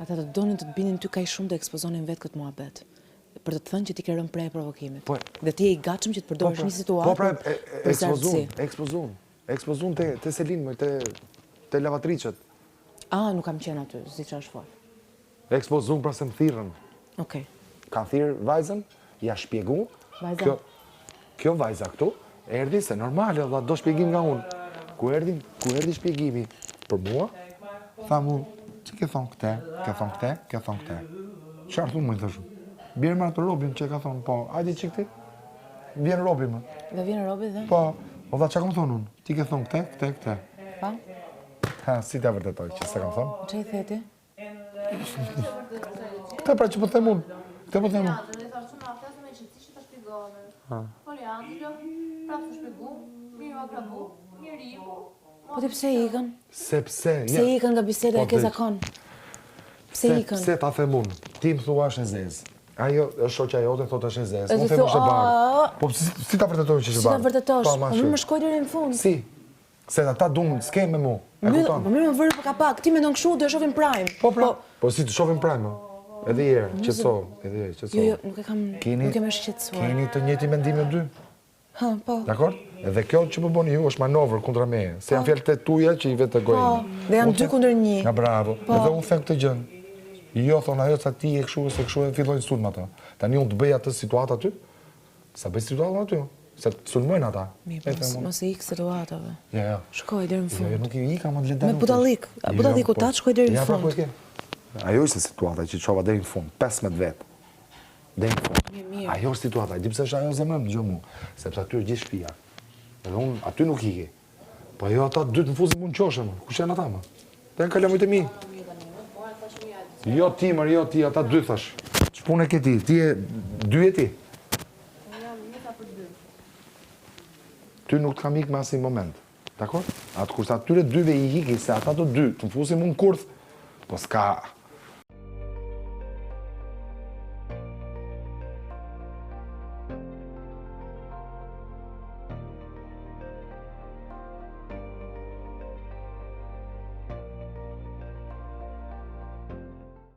Ata të donin të të binin ty kaq shumë të ekspozonin vetë këtë muhabet. Për të thënë që ti ke rënë prej provokimit. Dhe ti je i gatshëm që të përdorësh një situatë. Po pra, ekspozun te Selin, te lavatriçet. Nuk kam qenë aty, si që është fol. Ekspozun pra se më thirrën. Okej. Kanë thirrë vajzën, ja shpjegu. Vajza? Kjo vajza këtu, erdhi se normale, dhe do shpjegim nga unë. Ku erdi shpjegimi për mua, tha mu, që ke thonë këte, ke thonë këte. Qartë unë më i thëshu. Bjerë marë të Robin që ka thonë, po, ajdi që këti, vjen Robi më. Dhe vjen Robi dhe? Po, o dha që kam thonë unë, ti ke thonë këte. Pa? Ha, si ta vërtetoj që se kam thonë. Që i theti? Këte pra që po them unë, këte po them unë. Po ti pse ikën? Sepse ikën nga biseda e ke zakon? Pse ikën? Sepse ta them unë, ti më thua është e zezë. Ajo është shoqja jote, thotë është e zezë. Unë them është e bardhë. Po si ta vërtetoj që është e bardhë? Si ta vërtetosh? Po më shkoj deri në fund. Si? Se ata duan s'ke me mu. E kupton? Po mirë më vërë për kapak. Ti mendon kështu, do e shohim Prime. Po si të shohim Prime? Edhe herë, qetëso. Jo, nuk e kam, nuk e më shqetësuar. Keni të njëjtin mendim e dy. Ha, po. Dakor? Edhe kjo që po bëni ju është manovër kundra meje. Se janë fjalët e tuaja që i vetë të gojnë. Po, dhe janë 2 kundër 1. Ja bravo. Edhe unë them këtë gjë. Jo thonë ajo sa ti e kështu se kështu e fillojnë sulm ata. Tani unë të bëj atë situatë aty. Sa bëj situatën aty. Se sulmojnë ata. Mos e ik situatave. Jo. Shkoj deri në fund. Jo, nuk i ikam atë letë. Me budallik. Budalliku ta shkoj deri në fund. Ajo ishte situata që çova deri në fund, 15 vet. Deri në fund. Ajo është situata, di pse është ajo zemrën dëgjoj mua, sepse aty është gjithë shtëpia. Edhe unë aty nuk ike. Po ajo ata dy të mfuzin mund qoshën, kush janë ata më? Të janë kalamujt e mi. Jo ti, jo ti, ata dy thash. Ç'punë ke ti? Ti e dy e ti? Ty nuk të kam ikë me asnjë moment. Dakor? Atë kurse atyre dyve i iki se ata të dy të mfuzin mund kurth, po s'ka